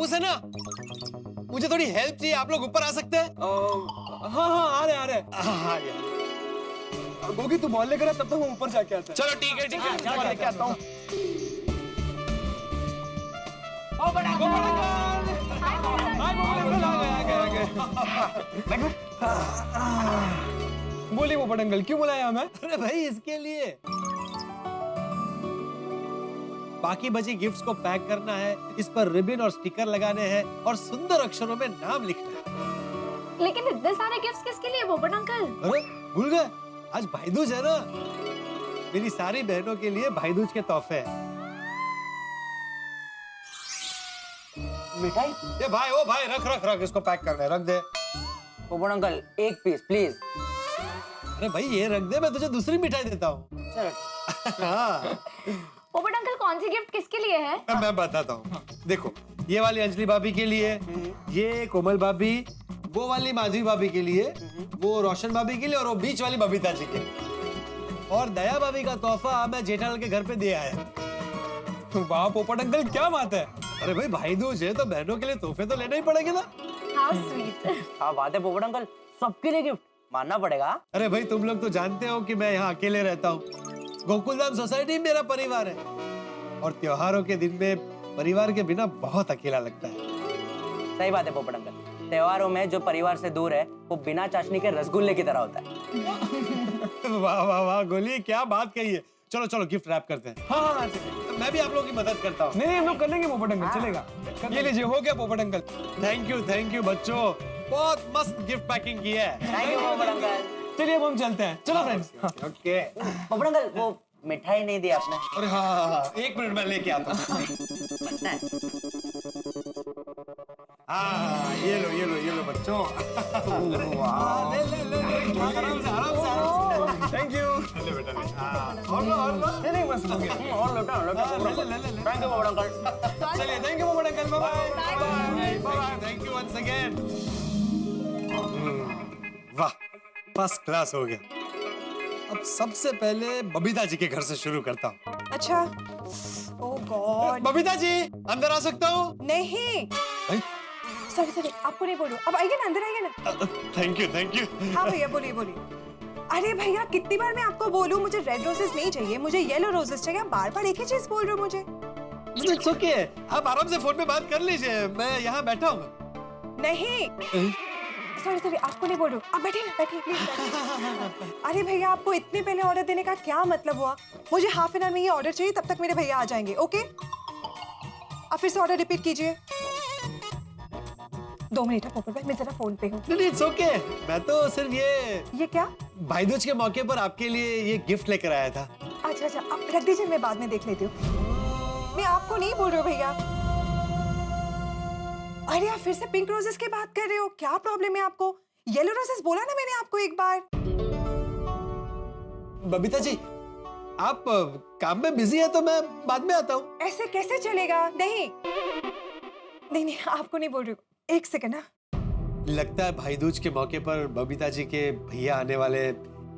House है ना, मुझे थोड़ी हेल्प चाहिए, आप लोग ऊपर आ सकते हैं? हाँ आ रहे हाँ यार। गोगी तू बॉल लेकर आ, तब तक हम ऊपर जाके आते हैं। चलो ठीक है बॉल लेके आता हूँ। बोलिए पोपट अंकल, क्यों बुलाया हमें? अरे भाई इसके लिए बाकी बची गिफ्ट्स को पैक करना है, इस पर रिबन और स्टिकर लगाने हैं और सुंदर अक्षरों में नाम लिखना है। लेकिन इतने सारे गिफ्ट्स किसके लिए पोपट अंकल? अरे भूल गए, आज भाई दूज है ना, मेरी सारी बहनों के लिए भाई दूज के तोहफे हैं। मिठाई? ये भाई, ओ भाई, रख रख रख, इसको पैक करना है, रख दे। पोपट अंकल एक पीस प्लीज। अरे भाई ये रख दे, मैं तुझे दूसरी मिठाई देता हूँ। चलो। हाँ पोपट अंकल कौन सी गिफ्ट किसके लिए है? मैं बताता हूँ। देखो, ये वाली अंजलि भाभी के लिए, ये कोमल भाभी, वो वाली माधवी भाभी के लिए, वो रोशन भाभी के लिए और वो बीच वाली बबीता जी के लिए। और दया भाभी का तोहफा मैं जेठालाल के घर पे दे आया। वाह पोपट अंकल, क्या बात है। अरे भाई भाई दूज है तो बहनों के लिए तोहफे तो लेने ही पड़ेंगे ना। How sweet. हाँ बात है पोपट अंकल, सबके लिए गिफ्ट मानना पड़ेगा। अरे भाई तुम लोग तो जानते हो कि मैं यहाँ अकेले रहता हूँ, गोकुलधाम सोसाइटी मेरा परिवार है और त्योहारों के दिन में परिवार के बिना बहुत अकेला लगता है। सही बात है पोपट अंकल, त्योहारों में जो परिवार से दूर है वो बिना चाशनी के रसगुल्ले की तरह होता है। वाह वाह वाह गोली, क्या बात कही है। चलो चलो गिफ्ट रैप करते हैं। हाँ मैं भी आप लोगों की मदद करता हूँ। नहीं हम लोग कर लेंगे पोपट अंकल, चलेगा। ये लीजिए, हो गया पोपट अंकल। थैंक यू बच्चों, बहुत मस्त गिफ्ट पैकिंग की है। Thank you Popat uncle. चलिए अब हम चलते हैं, चलो फ्रेंड्स। ओके। पोपट अंकल वो मिठाई नहीं दी आपने। अरे हाँ, एक मिनट में लेके आता हूँ। हाँ ये लो बच्चों। ले आराम से। Thank you. ले बेटा ले। और लो। नहीं बस हो गया। और लोटा थैंक यू पोपट अंकल। चलिए, thank you Popat uncle, bye bye. Thank you once again. वाह, फर्स्ट क्लास हो गया। अब सबसे पहले बबीता जी के घर से शुरू करता हूँ। अच्छा, ओह गॉड। बबीता जी अंदर आ सकता हूँ? नहीं, सॉरी आपको नहीं बोलूं। अब आइए ना, अंदर आइए ना। Thank you. हाँ भैया बोलिए। अरे भैया कितनी बार मैं आपको बोलूं, मुझे रेड रोजेस नहीं चाहिए, मुझे येलो रोजेस चाहिए। आप बार एक ही चीज बोल रहे हो मुझे। इट्स ओके, आप आराम से फोन पे बात कर लीजिए, मैं यहाँ बैठा हूँ। नहीं, सॉरी आपको नहीं बोल रही हूँ। आप बैठिए प्लीज। अरे भैया आपको इतने पहले ऑर्डर देने का क्या मतलब हुआ? मुझे हाफ एन आवर में ये ऑर्डर चाहिए, तब तक मेरे भैया आ जाएंगे। ओके, आप फिर से ऑर्डर रिपीट कीजिए। 2 मिनट है पोपट भाई, मैं जरा फोन पे हूँ। नहीं इट्स ओके, मैं तो सिर्फ ये क्या? भाई दूज के मौके पर आपके लिए ये गिफ्ट लेकर आया था। अच्छा आप रख दीजिए, मैं बाद में देख लेती हूँ। मैं आपको नहीं बोल रही हूँ भैया। अरे आप फिर से पिंक रोजेस की बात कर रहे हो, क्या प्रॉब्लम है आपको? येलो रोजेस बोला ना मैंने आपको एक बार। बबीता जी आप काम में बिजी है तो मैं बाद में आता हूँ। ऐसे कैसे चलेगा? नहीं आपको नहीं बोल रही हूँ। एक सेकंड ना। लगता है भाई दूज के मौके पर बबीता जी के भैया आने वाले,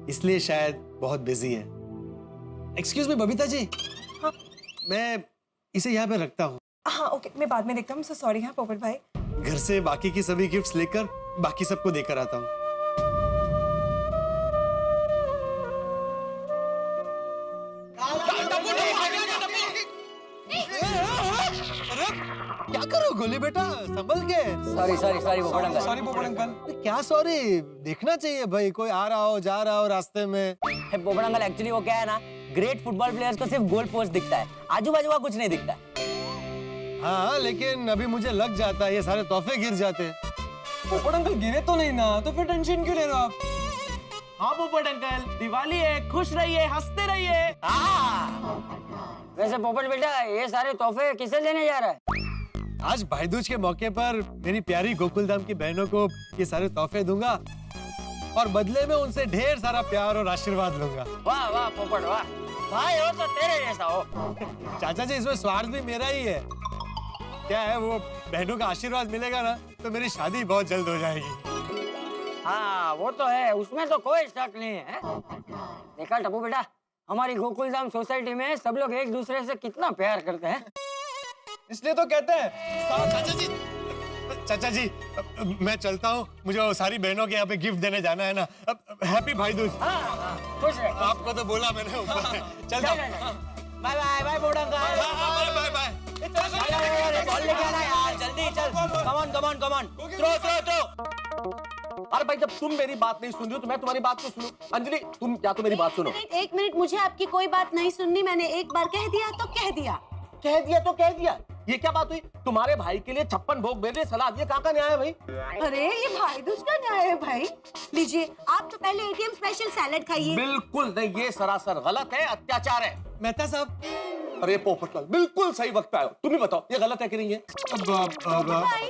इसलिए शायद बहुत बिजी हैं। Excuse me Babita ji. हाँ? मैं इसे यहाँ पे रखता हूँ। हाँ ओके, मैं बाद में देखता हूँ। So sorry. हाँ पोपट भाई, घर से बाकी की सभी गिफ्ट्स लेकर बाकी सबको देकर आता हूँ। क्या करो गोली बेटा, संभल के। सॉरी पोपट अंकल। सॉरी पोपट अंकल। क्या सॉरी, देखना चाहिए भाई, कोई आ रहा हो जा रहा हो रास्ते में। पोपट अंकल एक्चुअली वो क्या है ना, ग्रेट फुटबॉल प्लेयर्स को सिर्फ गोल पोस्ट दिखता है, आजू बाजू का कुछ नहीं दिखता। हाँ लेकिन अभी मुझे लग जाता है ये सारे तोहफे गिर जाते हैं। पोपट अंकल गिरे तो नहीं ना, तो फिर टेंशन क्यों ले रहे हो आप? हाँ पोपट अंकल, दिवाली है, खुश रहिए, हंसते रहिए। वैसे पोपट बेटा ये सारे तोहफे किसे देने जा रहा है? आज भाई दूज के मौके पर मेरी प्यारी गोकुलधाम की बहनों को ये सारे तोहफे दूंगा और बदले में उनसे ढेर सारा प्यार और आशीर्वाद लूंगा। वाह वाह पोपट वाह, भाई हो तो तेरे जैसा हो। चाचा जी इसमें स्वार्थ भी मेरा ही है। क्या है, वो बहनों का आशीर्वाद मिलेगा ना तो मेरी शादी बहुत जल्द हो जाएगी। हाँ वो तो है, उसमें तो कोई शक नहीं है। देखा टप्पू बेटा, हमारी गोकुलधाम सोसाइटी में सब लोग एक दूसरे से कितना प्यार करते हैं। इसलिए तो कहते हैं चाचा जी, चाचा जी, मैं चलता हूँ, मुझे वो सारी बहनों के यहाँ पे गिफ्ट देने जाना है ना। हैप्पी भाई दूज। खुश रहे। आपको तो बोला मैंने ऊपर। चलता हूँ। Bye bye bye Popat uncle. Bye bye. अरे बॉल लेके आना यार, जल्दी चल। Come on throw. अरे भाई, जब तुम मेरी बात नहीं सुन रही हो तो मैं तुम्हारी बात क्यों सुनूं? अंजलि, तुम या तो मेरी बात सुनो। एक मिनट, मुझे आपकी कोई बात नहीं सुननी। मैंने एक बार कह दिया तो कह दिया। कह दिया तो कह दिया, ये क्या बात हुई? तुम्हारे भाई के लिए 56 भोग मेरे सलाह दिए, कहाँ का न्याय है भाई? अरे ये भाई दूज का न्याय है भाई। लीजिए, आप तो पहले एटीएम स्पेशल सैलेड खाइए। बिल्कुल नहीं, ये सरासर गलत है, अत्याचार है। मेहता साहब, अरे पोपटलाल, बिल्कुल सही वक्त पे आए हो। तुम ही बताओ, ये गलत है कि नहीं है? भाई,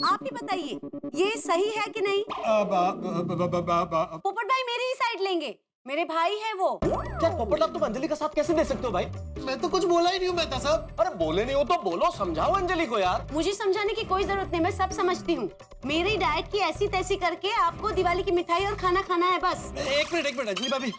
आप ही बताइए, ये सही है कि नहीं? पोपट भाई मेरी ही साइड लेंगे, मेरे भाई है वो। क्या पोपटलाल, तुम अंजलि का साथ कैसे दे सकते हो भाई? मैं तो कुछ बोला ही नहीं हूँ मेहता साहब। अरे बोले नहीं हो तो बोलो, समझाओ अंजलि को यार। मुझे समझाने की कोई जरूरत नहीं, मैं सब समझती हूँ। मेरी डाइट की ऐसी तैसी करके आपको दिवाली की मिठाई और खाना खाना है बस। एक मिनट अंजलि भाभी,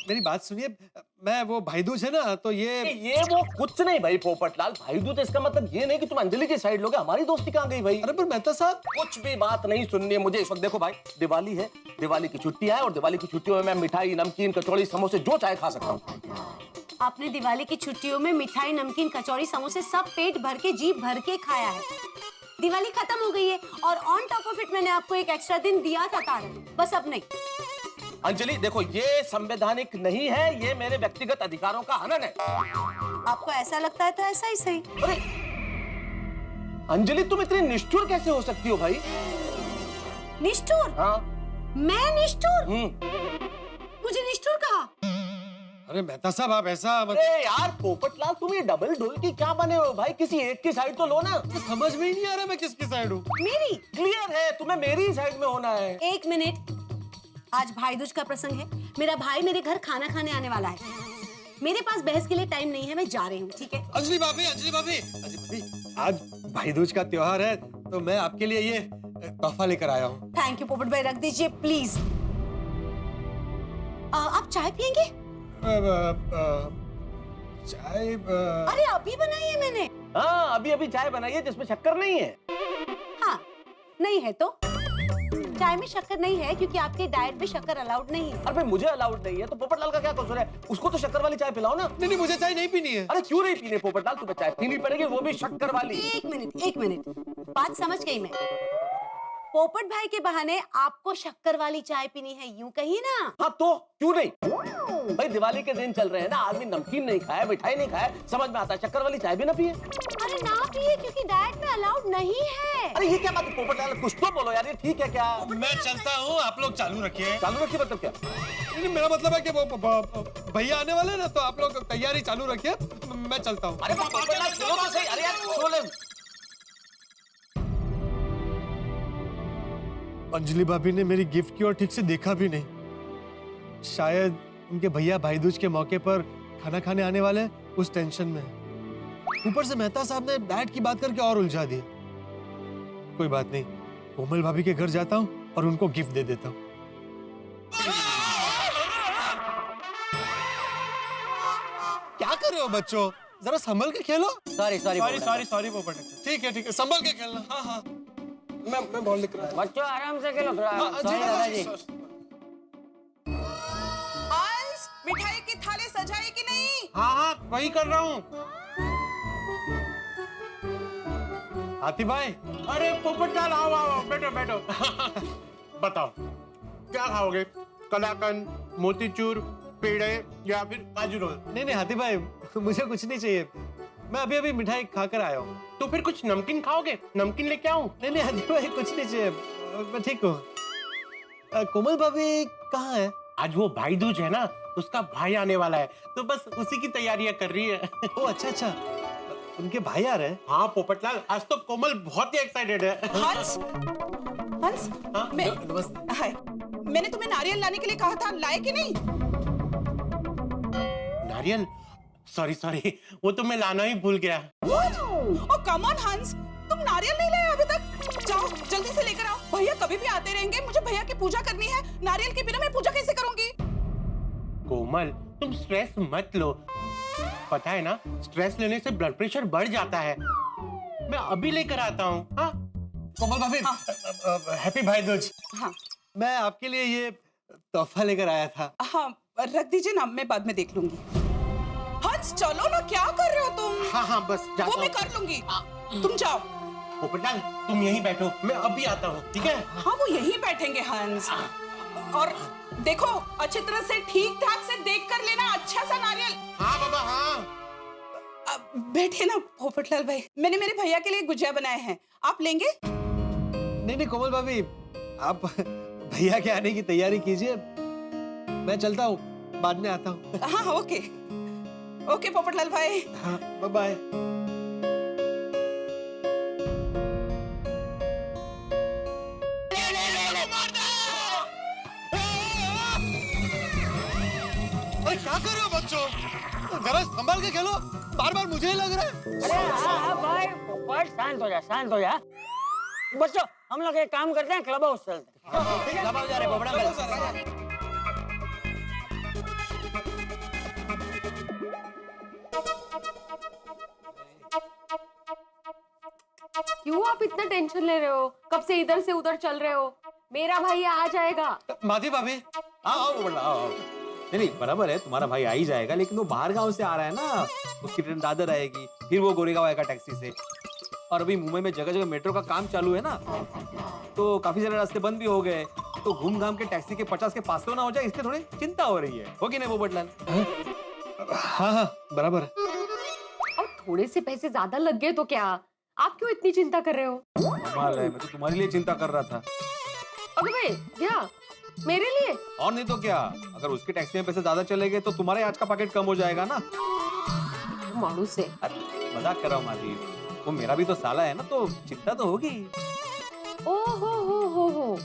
मेरी बात सुनिए। मैं वो भाई दूज है ना, तो ये वो कुछ नहीं भाई पोपटलाल। भाई दूज इसका मतलब ये नहीं कि तुम अंजलि की साइड लोगे। हमारी दोस्ती कहाँ गई भाई? अरे पर मेहता साहब, कुछ भी बात नहीं सुननी है मुझे इस वक्त। देखो भाई, दिवाली है, दिवाली की छुट्टी है, और दिवाली की छुट्टियों में मैं मिठाई, नमकीन, कचौड़ी, समोसे जो चाहे खा सकता हूँ। आपने दिवाली की छुट्टियों में मिठाई, नमकीन, कचौड़ी, समोसे सब पेट भर के, जीभ भर के खाया है। दिवाली खत्म हो गई है और ऑन टॉप ऑफ इट मैंने आपको एक एक्स्ट्रा दिन दिया था तारक, बस अब नहीं। अंजलि देखो, ये संवैधानिक नहीं है, ये मेरे व्यक्तिगत अधिकारों का हनन है। आपको ऐसा लगता है तो ऐसा ही सही। अरे अंजलि, तुम इतनी निष्ठुर कैसे हो सकती हो भाई? निष्ठुर? हाँ। मैं निष्ठुर? मुझे निष्ठुर कहा? अरे मेहता साहब, आप ऐसा अरे यार पोपटलाल, तुम ये डबल ढोल की क्या बने हो भाई? किसी एक की साइड तो लो ना। समझ में ही नहीं आ रहा मैं किसकी साइड हूँ। मेरी? क्लियर है, तुम्हें मेरी ही साइड में होना है। एक मिनट, आज भाई दूज का प्रसंग है, मेरा भाई मेरे घर खाना खाने आने वाला है। मेरे पास बहस के लिए टाइम नहीं है, मैं जा रही हूँ, ठीक है? अंजलि भाभी, आज भाई दूज का त्योहार है, तो मैं आपके लिए ये तोहफा लेकर आया हूँ। थैंक यू पोपट भाई, रख दीजिए प्लीज। आप चाय पियेंगे? चाय अरे अभी बनाई है मैंने। हाँ, अभी अभी चाय बनाई है जिसमें शक्कर नहीं है। हाँ, नहीं है तो चाय में शक्कर नहीं है क्योंकि आपके डाइट में शक्कर अलाउड नहीं है। अरे भाई, मुझे अलाउड नहीं है तो पोपटलाल का क्या कसूर है? उसको तो शक्कर वाली चाय पिलाओ ना। नहीं, मुझे चाय नहीं पीनी है। अरे क्यों नहीं पीने पोपटलाल? तुम्हें चाय पीनी पड़ेगी, वो भी शक्कर वाली। एक मिनट, बात समझ गई मैं। पोपट भाई के बहाने आपको शक्कर वाली चाय पीनी है, यूं कही ना? हाँ तो क्यों नहीं भाई? दिवाली के दिन चल रहे हैं ना, आदमी नमकीन नहीं खाया, मिठाई नहीं खाया, समझ में आता है, शक्कर वाली चाय भी ना पिए। अरे ना पिए क्योंकि डाइट में अलाउड नहीं है। अरे ये क्या बात है पोपटलाल? कुछ तो बोलो यार, ये ठीक है क्या? मैं चलता हूँ, आप लोग चालू रखिए। चालू रखिए मतलब क्या? नहीं, मेरा मतलब है कि वो भैया आने वाले हैं ना, तो आप लोग तैयारी चालू रखिए, मैं चलता हूँ। अरे पोपटलाल सुनो तो सही। अरे यार सुनो ले। अंजलि भाभी ने मेरी गिफ्ट की ओर ठीक से देखा भी नहीं। शायद उनके भैया भाई दूज के मौके पर खाना खाने आने वाले, उस टेंशन में। ऊपर से मेहता साहब ने डाइट की बात करके और उलझा दिया। कोई बात नहीं, कोमल भाभी के घर जाता हूँ और उनको गिफ्ट दे देता हूँ। क्या कर रहे हो बच्चों? जरा संभल के खेलो। सॉरी पोपट। ठीक है, संभल के खेलना। हाँ, मैं बॉल लेकर आया। बच्चों आराम से खेलो थोड़ा। हाँ, सॉरी दादाजी। हंस, मिठाई की थाली सजाई कि नहीं? हाँ, वही कर रहा हूँ। हाथी भाई। अरे पोपटलाल, आओ बैठो। बताओ क्या खाओगे? कलाकंद, मोतीचूर, पेड़े या फिर काजू रोल? नहीं हाथी भाई, मुझे कुछ नहीं चाहिए। मैं अभी मिठाई खाकर आया हूँ। तो फिर कुछ नमकीन खाओगे? नमकीन लेके आऊं? नहीं हाथी भाई, कुछ नहीं चाहिए, मैं ठीक हूँ। कोमल भाभी कहाँ है? आज वो भाई दूज है ना, उसका भाई आने वाला है, तो बस उसी की तैयारियां कर रही है। ओ अच्छा, उनके भाई आ रहे हैं। हाँ पोपटलाल, आज तो कोमल बहुत ही एक्साइटेड है। हंस, हाँ, हाय, मैंने तुम्हें नारियल लाने के लिए कहा था, लाए कि नहीं? नारियल? सॉरी, वो तो मैं लाना ही भूल गया। ओह कम ऑन हंस, तुम नारियल नहीं लाए अभी तक? जाओ जल्दी से लेकर आओ, भैया कभी भी आते रहेंगे, मुझे भैया की पूजा करनी है। नारियल के बिना मैं पूजा कैसे करूंगी? कोमल, तुम स्ट्रेस मत लो, पता है ना, स्ट्रेस लेने से ब्लड प्रेशर बढ़ जाता है। मैं अभी लेकर आता हूँ। हाँ कोमल भाभी, हैप्पी भाई दूज। हाँ मैं आपके लिए ये तोहफा लेकर आया था। हाँ रख दीजिए ना, मैं बाद में देख लूंगी। हंस चलो ना, क्या कर रहे हो तुम? हाँ हाँ बस वो जाता मैं हूँ। कर लूंगी, तुम जाओ। पोपटलाल तुम यहीं बैठो, मैं अभी आता हूँ, ठीक है? हाँ वो यहीं बैठेंगे हंस। और देखो अच्छी तरह से ठीक ठाक से देख कर लेना, अच्छा सा नारियल। हाँ बाबा हाँ। बैठे ना पोपटलाल भाई, मैंने मेरे भैया के लिए गुजिया बनाए हैं, आप लेंगे? नहीं नहीं कोमल भाभी, आप भैया के आने की तैयारी कीजिए, मैं चलता हूँ, बाद में आता हूँ। हाँ हाँ ओके ओके पोपटलाल भाई। हाँ बाय बाय। अरे क्या कर रहे हो बच्चों? जरा संभाल के खेलो, बार बार मुझे ही लग रहा है। अरे हाँ भाई, पोपट शांत हो जा, शांत हो जा। बच्चों हम लोग एक काम करते हैं, क्लब हाउस चलते हैं। क्लब हाउस जा रहे पोपट अंकल। क्यों आप इतना टेंशन ले रहे हो? कब से इधर से उधर चल रहे हो? मेरा भाई आ जाएगा। माधवी भाभी, आओ बोला आओ। नहीं नहीं बराबर है, तुम्हारा भाई आ ही जाएगा, लेकिन वो बाहर गांव से आ रहा है ना, उसकी ट्रेन दादर आएगी, फिर वो गोरेगांव आएगा टैक्सी से। और अभी मुंबई में जगह जगह मेट्रो का काम चालू है ना, तो काफी सारे रास्ते बंद भी हो गए, तो घूम घाम के टैक्सी के 50 के पास तो ना हो जाए, इसलिए थोड़ी चिंता हो रही है। होगी ना वो बटलाल? हाँ हाँ बराबर है। और थोड़े से पैसे ज्यादा लग गए तो क्या? आप क्यों इतनी चिंता कर रहे हो? कमाल है, मैं तो तुम्हारे लिए चिंता कर रहा था। अबे भाई क्या मेरे लिए? और नहीं तो क्या, अगर उसके टैक्सी में पैसे ज्यादा चले गए तो तुम्हारे आज का पैकेट कम हो जाएगा ना। मानू से अरे मजाक कर रहा हूँ माधवी, वो मेरा भी तो साला है ना, तो चिंता तो होगी। ओ हो।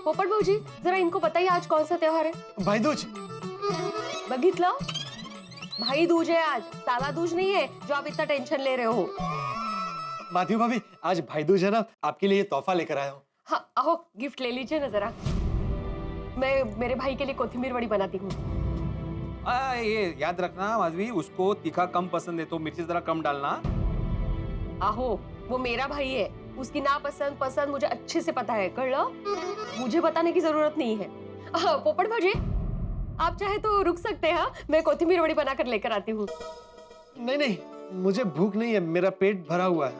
पोपट भाऊजी जरा इनको बताइए आज कौन सा त्योहार है? भाई दूज। बघितलं? भाई दूज है आज, साला दूज नहीं है जो आप इतना टेंशन ले रहे हो। माधवी भाभी, आज भाई दूज है ना, आपके लिए तोहफा लेकर आया हूँ। हाँ आओ गिफ्ट ले लीजिए ना जरा। मैं मेरे भाई के लिए कोथिमीर वड़ी बनाती हूँ। ये याद रखना माधवी, उसको तीखा कम पसंद है, तो मिर्ची जरा कम डालना। आहो वो मेरा भाई है, उसकी नापसंद पसंद मुझे अच्छे से पता है, कर लो। मुझे बताने की जरूरत नहीं है। पोपट भाजी आप चाहे तो रुक सकते हैं, मैं कोथिमीर वड़ी बनाकर लेकर आती हूँ। नहीं नहीं, मुझे भूख नहीं है, मेरा पेट भरा हुआ है,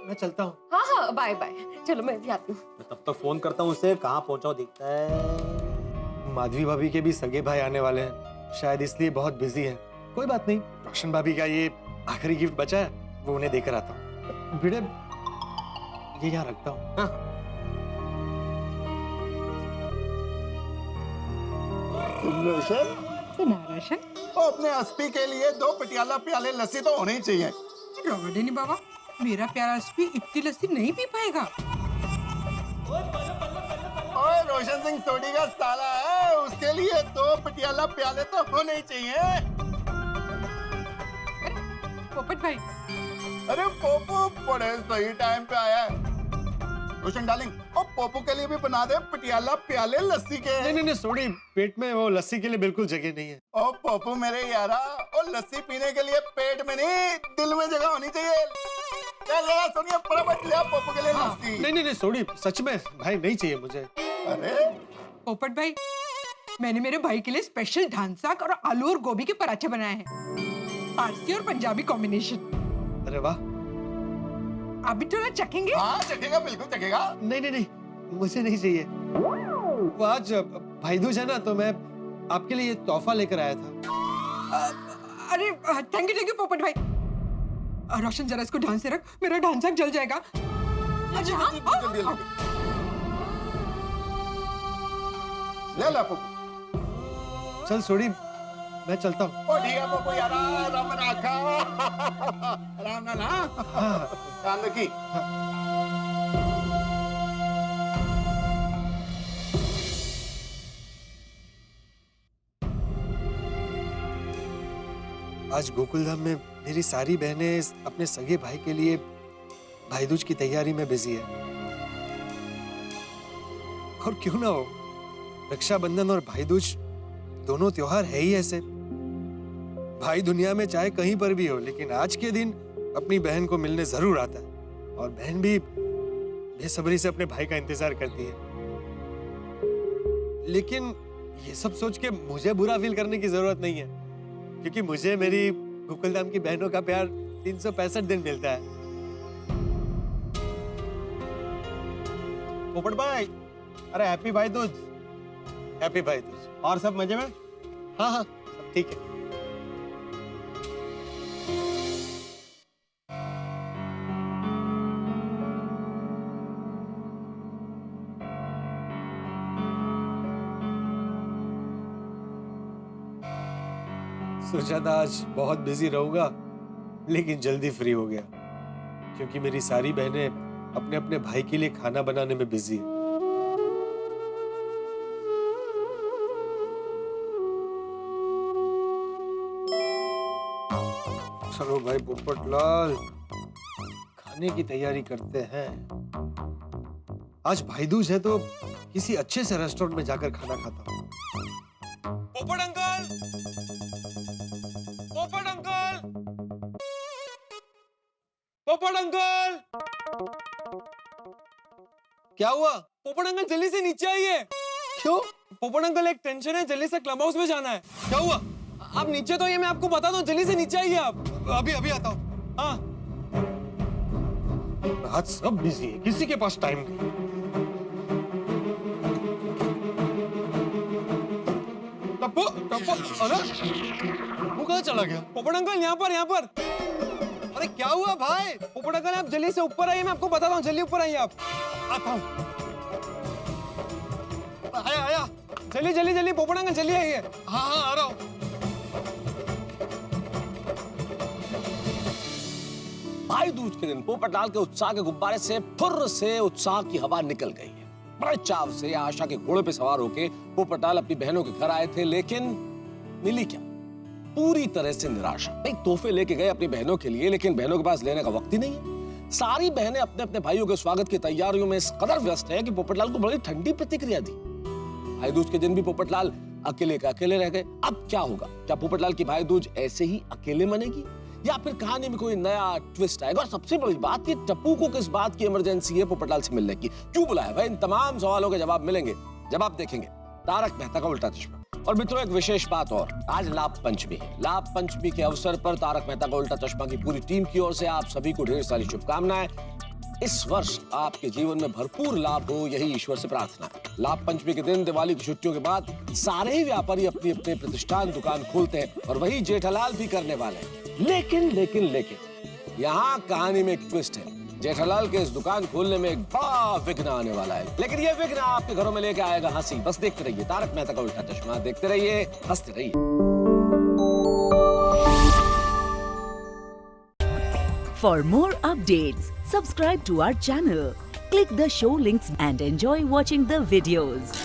मैं चलता हूँ। हाँ बाय बाय, चलो मैं भी आती हूँ। मैं तब तक फोन करता हूँ उसे, कहाँ पहुंचा दिखता है। माधवी भाभी के भी सगे भाई आने वाले हैं, शायद इसलिए बहुत बिजी है। कोई बात नहीं, रोशन भाभी का ये आखिरी गिफ्ट बचा है, वो उन्हें देकर आता हूँ। भिड़े ये यहाँ रखता हूँ। हाँ। रोशन, अपने एसपी के लिए 2 पटियाला प्याले लस्सी तो होने ही चाहिए। नहीं बाबा, मेरा प्यारा एसपी इतनी लस्सी नहीं पी पाएगा। ओए रोशन सिंह सोडी का साला है, उसके लिए 2 पटियाला प्याले तो होने ही चाहिए। पोपट भाई, अरे पोपो बड़े सही टाइम पे आया है। रोशन डार्लिंग, और पोपो के लिए भी बना दे पटियाला प्याले लस्सी के। नहीं सोडी, पेट में वो लस्सी के लिए बिल्कुल जगह नहीं है। ओ पोपो मेरे यारा, और लस्सी पीने के लिए पेट में नहीं दिल में जगह होनी चाहिए। सोनिया फटाफट ले आ पोपो के लिए लस्सी। नहीं सोडी, सच में भाई नहीं चाहिए मुझे। अरे पोपट भाई, मैंने मेरे भाई के लिए स्पेशल धान साग और आलू और गोभी के पराठे बनाए हैं, पारसी और पंजाबी कॉम्बिनेशन। अरे वाह, आप भी थोड़ा चखेंगे? हाँ चखेगा, बिल्कुल चखेगा। नहीं मुझे नहीं चाहिए। वो आज भाई दूज है ना, तो मैं आपके लिए तोहफा लेकर आया था। अरे थैंक यू पोपट भाई। रोशन जरा इसको ध्यान से रख, मेरा धान साग जल जाएगा। जल्दी ले ला पोपो। चल सोडी, मैं चलता हूँ। ओ ठीक है पोपो यारा, राम राखा राम ना ना, ध्यान रखी। आज गोकुलधाम में मेरी सारी बहनें अपने सगे भाई के लिए भाई दूज की तैयारी में बिजी है। और क्यों ना हो, रक्षाबंधन और भाई दूज दोनों त्योहार है ही ऐसे, भाई दुनिया में चाहे कहीं पर भी हो, लेकिन आज के दिन अपनी बहन को मिलने जरूर आता है और बहन भी बेसब्री से अपने भाई का इंतजार करती है। लेकिन ये सब सोच के मुझे बुरा फील करने की जरूरत नहीं है, क्योंकि मुझे मेरी गोकुलधाम की बहनों का प्यार 365 दिन मिलता है। पोपट भाई, अरे हैप्पी भाई दूज। हैप्पी भाई दूज। और सब मजे में? हाँ हाँ, सब ठीक है। सोचा था आज बहुत बिजी रहूंगा, लेकिन जल्दी फ्री हो गया, क्योंकि मेरी सारी बहनें अपने अपने भाई के लिए खाना बनाने में बिजी है। चलो भाई पोपटलाल, खाने की तैयारी करते हैं। आज भाई दूज है तो किसी अच्छे से रेस्टोरेंट में जाकर खाना खाता हूँ। पोपट अंकल, पोपट अंकल, पोपट अंकल, क्या हुआ? पोपट अंकल जल्दी से नीचे आइए। क्यों? पोपट अंकल एक टेंशन है, जल्दी से क्लब हाउस में जाना है। क्या हुआ? आप नीचे तो ये मैं आपको बता दूं, जल्दी से नीचे आइए आप। अभी अभी आता हूँ। हाँ आज सब बिजी है, किसी के पास टाइम नहीं। टप्पू, टप्पू, अरे वो कहाँ चला गया? पोपट अंकल यहाँ पर, यहाँ पर। अरे क्या हुआ भाई? पोपट अंकल आप जल्दी से ऊपर आइए, मैं आपको बताता हूँ, जल्दी ऊपर आइए आप। आता हूँ। आया आया। जल्दी जल्दी जल्दी पोपट अंकल जल्दी आइए। हाँ हाँ आ रहा हूँ। भाई दूज के दिन पोपटलाल के उत्साह के गुब्बारे से फुर्र से उत्साह की हवा निकल गई है। बड़े चाव से आशा के घोड़े पे सवार होके पोपटलाल अपनी बहनों के घर आए थे, लेकिन मिली क्या? पूरी तरह से निराशा। भाई तोहफे लेके गए अपनी बहनों के लिए, लेकिन बहनों के पास लेने का वक्त ही नहीं है। सारी बहनें अपने अपने भाइयों के स्वागत की तैयारियों में इस कदर व्यस्त है कि पोपटलाल को बड़ी ठंडी प्रतिक्रिया दी। भाई दूज के दिन भी पोपटलाल अकेले के अकेले रह गए। अब क्या होगा? क्या पोपटलाल की भाई दूज ऐसे ही अकेले मनेगी, या फिर कहानी में कोई नया ट्विस्ट आएगा? और सबसे बड़ी बात कि टप्पू को किस बात की इमरजेंसी है पोपटलाल से मिलने की? क्यों बुलाया? भाई इन तमाम सवालों के जवाब मिलेंगे जब आप देखेंगे तारक मेहता का उल्टा चश्मा। और मित्रों एक विशेष बात और, आज लाभ पंचमी है। लाभ पंचमी के अवसर पर तारक मेहता का उल्टा चश्मा की पूरी टीम की ओर से आप सभी को ढेर सारी शुभकामनाएं। इस वर्ष आपके जीवन में भरपूर लाभ हो, यही ईश्वर से प्रार्थना है। लाभ पंचमी के दिन दिवाली की छुट्टियों के बाद सारे ही व्यापारी अपनी अपने प्रतिष्ठान दुकान खोलते हैं, और वही जेठालाल भी करने वाले हैं। लेकिन लेकिन लेकिन यहाँ कहानी में एक ट्विस्ट है। जेठालाल के इस दुकान खोलने में एक बड़ा विघ्न आने वाला है, लेकिन ये विघ्न आपके घरों में लेके आएगा हंसी। बस देखते रहिए तारक मेहता का उल्टा चश्मा, देखते रहिए, हंसते रहिए। For more updates, subscribe to our channel, click the show links and enjoy watching the videos.